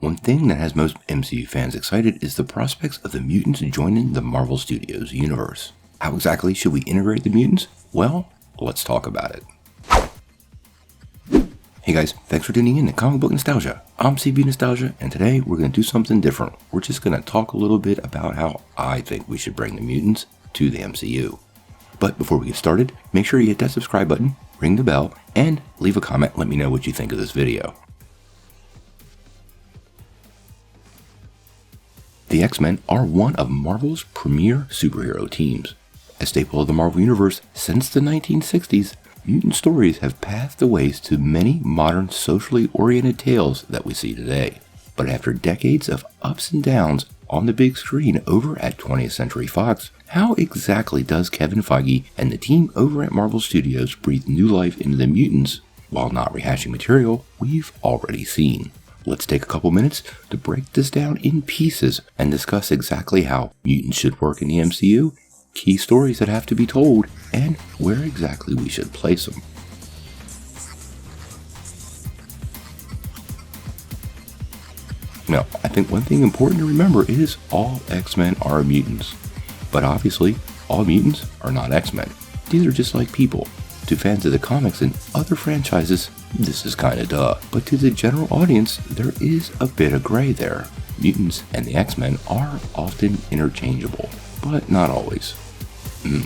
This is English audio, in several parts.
One thing that has most MCU fans excited is the prospects of the mutants joining the Marvel Studios universe. How exactly should we integrate the mutants? Well, let's talk about it. Hey guys, thanks for tuning in to Comic Book Nostalgia. I'm CB Nostalgia, and today we're going to do something different. We're just going to talk a little bit about how I think we should bring the mutants to the MCU. But before we get started, make sure you hit that subscribe button, ring the bell, and leave a comment. Let me know what you think of this video. The X-Men are one of Marvel's premier superhero teams. A staple of the Marvel Universe since the 1960s, mutant stories have paved the ways to many modern socially oriented tales that we see today. But after decades of ups and downs on the big screen over at 20th Century Fox, how exactly does Kevin Feige and the team over at Marvel Studios breathe new life into the mutants while not rehashing material we've already seen? Let's take a couple minutes to break this down in pieces and discuss exactly how mutants should work in the MCU, key stories that have to be told, and where exactly we should place them. Now, I think one thing important to remember is all X-Men are mutants. But obviously, all mutants are not X-Men. These are just like people. To fans of the comics and other franchises, this is kinda duh. But to the general audience, there is a bit of gray there. Mutants and the X-Men are often interchangeable, but not always.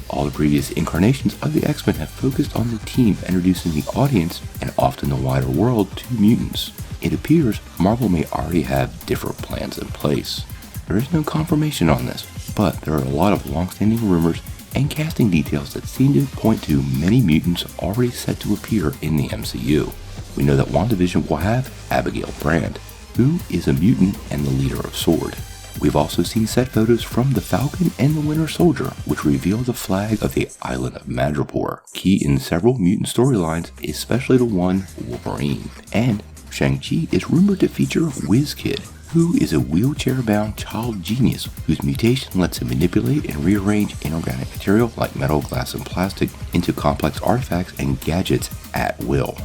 All the previous incarnations of the X-Men have focused on the team introducing the audience and often the wider world to mutants. It appears Marvel may already have different plans in place. There is no confirmation on this, but there are a lot of long-standing rumors and casting details that seem to point to many mutants already set to appear in the MCU. We know that WandaVision will have Abigail Brand, who is a mutant and the leader of S.W.O.R.D. We've also seen set photos from the Falcon and the Winter Soldier, which reveal the flag of the island of Madripoor, key in several mutant storylines, especially the one Wolverine. And Shang-Chi is rumored to feature WizKid, who is a wheelchair-bound child genius whose mutation lets him manipulate and rearrange inorganic material like metal, glass, and plastic into complex artifacts and gadgets at will.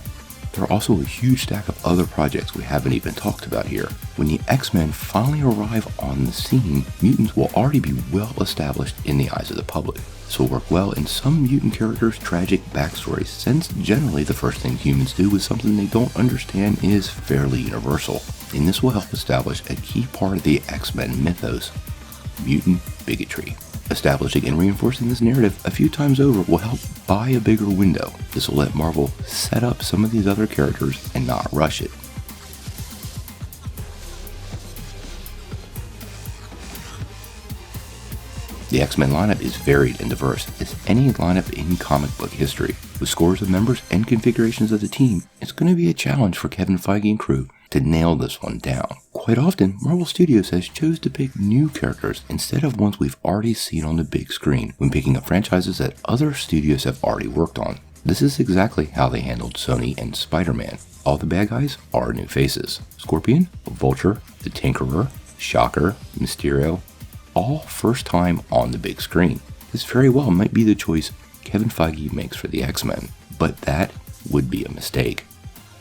There are also a huge stack of other projects we haven't even talked about here. When the X-Men finally arrive on the scene, mutants will already be well established in the eyes of the public. This will work well in some mutant characters' tragic backstories, since generally the first thing humans do with something they don't understand is fairly universal. And this will help establish a key part of the X-Men mythos: mutant bigotry. Establishing and reinforcing this narrative a few times over will help buy a bigger window. This will let Marvel set up some of these other characters and not rush it. The X-Men lineup is varied and diverse as any lineup in comic book history. With scores of members and configurations of the team, it's going to be a challenge for Kevin Feige and crew to nail this one down. Quite often, Marvel Studios has chose to pick new characters instead of ones we've already seen on the big screen when picking up franchises that other studios have already worked on. This is exactly how they handled Sony and Spider-Man. All the bad guys are new faces. Scorpion, Vulture, the Tinkerer, Shocker, Mysterio, all first time on the big screen. This very well might be the choice Kevin Feige makes for the X-Men, but that would be a mistake.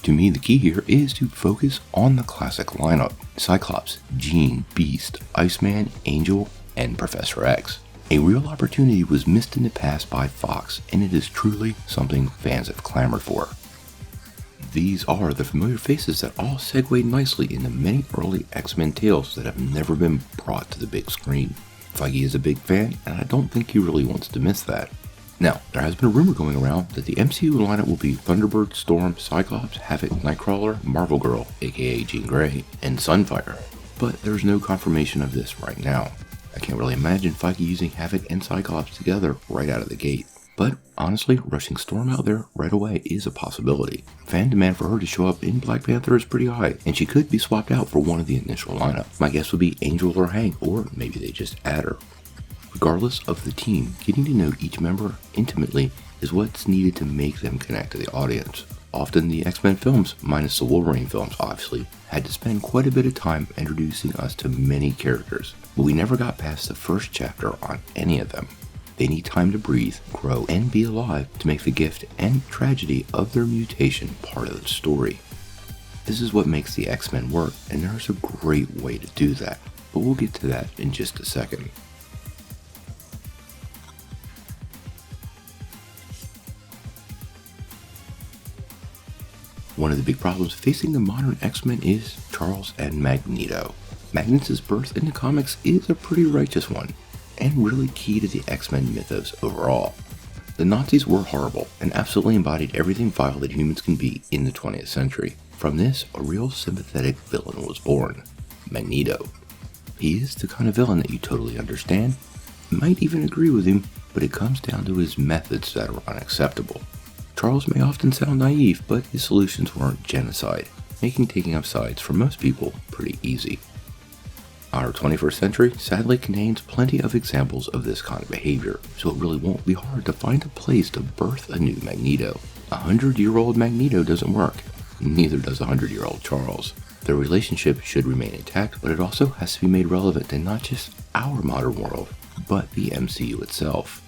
To me, the key here is to focus on the classic lineup: Cyclops, Jean, Beast, Iceman, Angel, and Professor X. A real opportunity was missed in the past by Fox, and it is truly something fans have clamored for. These are the familiar faces that all segue nicely into many early X-Men tales that have never been brought to the big screen. Feige is a big fan, and I don't think he really wants to miss that. Now, there has been a rumor going around that the MCU lineup will be Thunderbird, Storm, Cyclops, Havoc, Nightcrawler, Marvel Girl, aka Jean Grey, and Sunfire. But there's no confirmation of this right now. I can't really imagine Feige using Havoc and Cyclops together right out of the gate. But honestly, rushing Storm out there right away is a possibility. Fan demand for her to show up in Black Panther is pretty high, and she could be swapped out for one of the initial lineup. My guess would be Angel or Hank, or maybe they just add her. Regardless of the team, getting to know each member intimately is what's needed to make them connect to the audience. Often the X-Men films, minus the Wolverine films obviously, had to spend quite a bit of time introducing us to many characters, but we never got past the first chapter on any of them. They need time to breathe, grow, and be alive to make the gift and tragedy of their mutation part of the story. This is what makes the X-Men work, and there's a great way to do that, but we'll get to that in just a second. One of the big problems facing the modern X-Men is Charles and Magneto. Magneto's birth in the comics is a pretty righteous one, and really key to the X-Men mythos overall. The Nazis were horrible, and absolutely embodied everything vile that humans can be in the 20th century. From this, a real sympathetic villain was born, Magneto. He is the kind of villain that you totally understand, might even agree with him, but it comes down to his methods that are unacceptable. Charles may often sound naive, but his solutions weren't genocide, making taking up sides for most people pretty easy. Our 21st century sadly contains plenty of examples of this kind of behavior, so it really won't be hard to find a place to birth a new Magneto. 100-year-old Magneto doesn't work, neither does 100-year-old Charles. Their relationship should remain intact, but it also has to be made relevant to not just our modern world, but the MCU itself.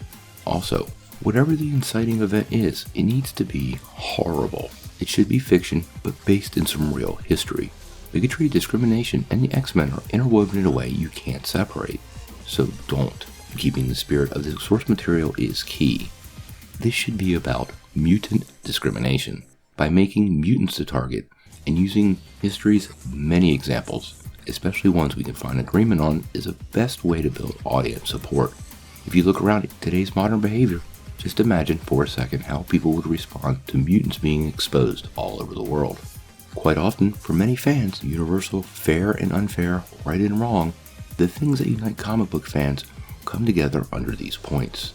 Also, whatever the inciting event is, it needs to be horrible. It should be fiction, but based in some real history. Bigotry, discrimination, and the X-Men are interwoven in a way you can't separate. So don't. Keeping the spirit of the source material is key. This should be about mutant discrimination, by making mutants the target, and using history's many examples, especially ones we can find agreement on, is the best way to build audience support. If you look around at today's modern behavior, just imagine for a second how people would respond to mutants being exposed all over the world. Quite often, for many fans, the universal fair and unfair, right and wrong, the things that unite comic book fans come together under these points.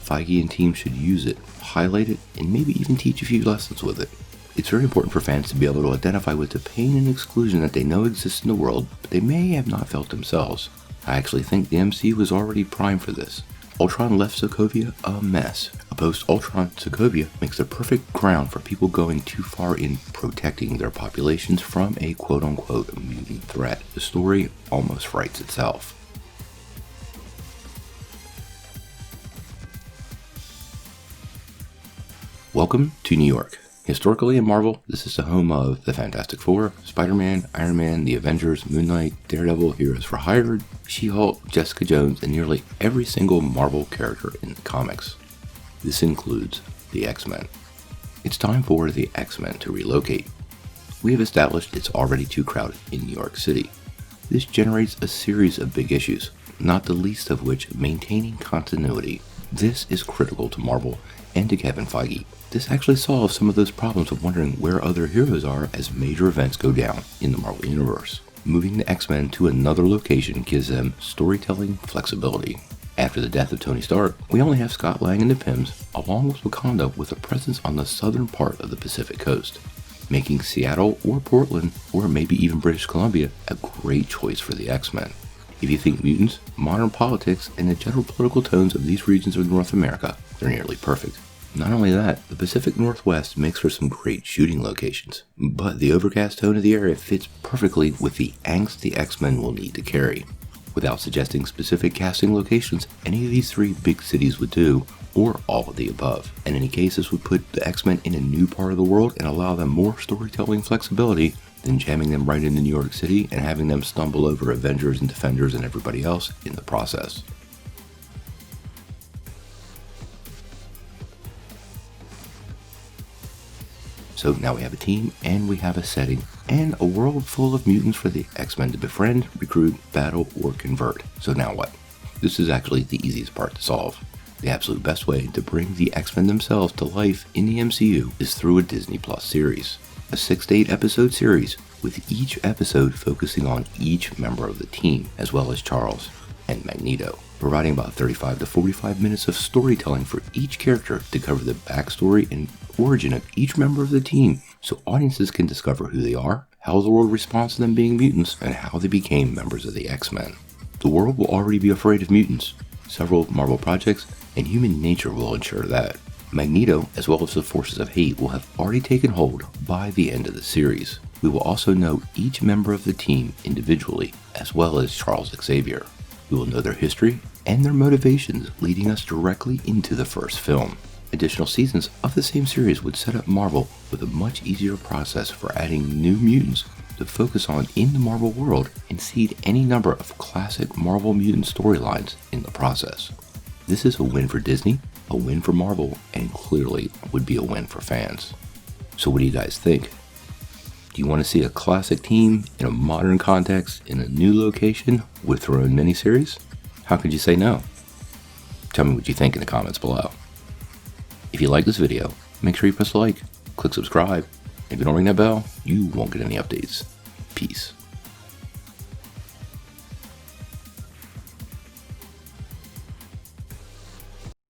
Feige and team should use it, highlight it, and maybe even teach a few lessons with it. It's very important for fans to be able to identify with the pain and exclusion that they know exists in the world, but they may have not felt themselves. I actually think the MCU was already primed for this. Ultron left Sokovia a mess. A post-Ultron Sokovia makes the perfect ground for people going too far in protecting their populations from a quote-unquote mutant threat. The story almost writes itself. Welcome to New York. Historically in Marvel, this is the home of the Fantastic Four, Spider-Man, Iron Man, the Avengers, Moon Knight, Daredevil, Heroes for Hire, She-Hulk, Jessica Jones, and nearly every single Marvel character in the comics. This includes the X-Men. It's time for the X-Men to relocate. We have established it's already too crowded in New York City. This generates a series of big issues, not the least of which maintaining continuity. This is critical to Marvel and to Kevin Feige. This actually solves some of those problems of wondering where other heroes are as major events go down in the Marvel Universe. Moving the X-Men to another location gives them storytelling flexibility. After the death of Tony Stark, we only have Scott Lang and the Pyms, along with Wakanda with a presence on the southern part of the Pacific coast, making Seattle or Portland, or maybe even British Columbia, a great choice for the X-Men. If you think mutants, modern politics, and the general political tones of these regions of North America, they're nearly perfect. Not only that, the Pacific Northwest makes for some great shooting locations, but the overcast tone of the area fits perfectly with the angst the X-Men will need to carry. Without suggesting specific casting locations, any of these three big cities would do, or all of the above. In any case, this would put the X-Men in a new part of the world and allow them more storytelling flexibility than jamming them right into New York City and having them stumble over Avengers and Defenders and everybody else in the process. So now we have a team, and we have a setting, and a world full of mutants for the X-Men to befriend, recruit, battle, or convert. So now what? This is actually the easiest part to solve. The absolute best way to bring the X-Men themselves to life in the MCU is through a Disney Plus series. A 6 to 8 episode series, with each episode focusing on each member of the team, as well as Charles and Magneto, providing about 35 to 45 minutes of storytelling for each character to cover the backstory and origin of each member of the team, so audiences can discover who they are, how the world responds to them being mutants, and how they became members of the X-Men. The world will already be afraid of mutants. Several Marvel projects and human nature will ensure that. Magneto, as well as the forces of hate, will have already taken hold by the end of the series. We will also know each member of the team individually, as well as Charles Xavier. We will know their history and their motivations, leading us directly into the first film. Additional seasons of the same series would set up Marvel with a much easier process for adding new mutants to focus on in the Marvel world and seed any number of classic Marvel mutant storylines in the process. This is a win for Disney, a win for Marvel, and clearly would be a win for fans. So what do you guys think? Do you want to see a classic team in a modern context in a new location with their own miniseries? How could you say no? Tell me what you think in the comments below. If you like this video, make sure you press like, click subscribe. If you don't ring that bell, you won't get any updates. Peace.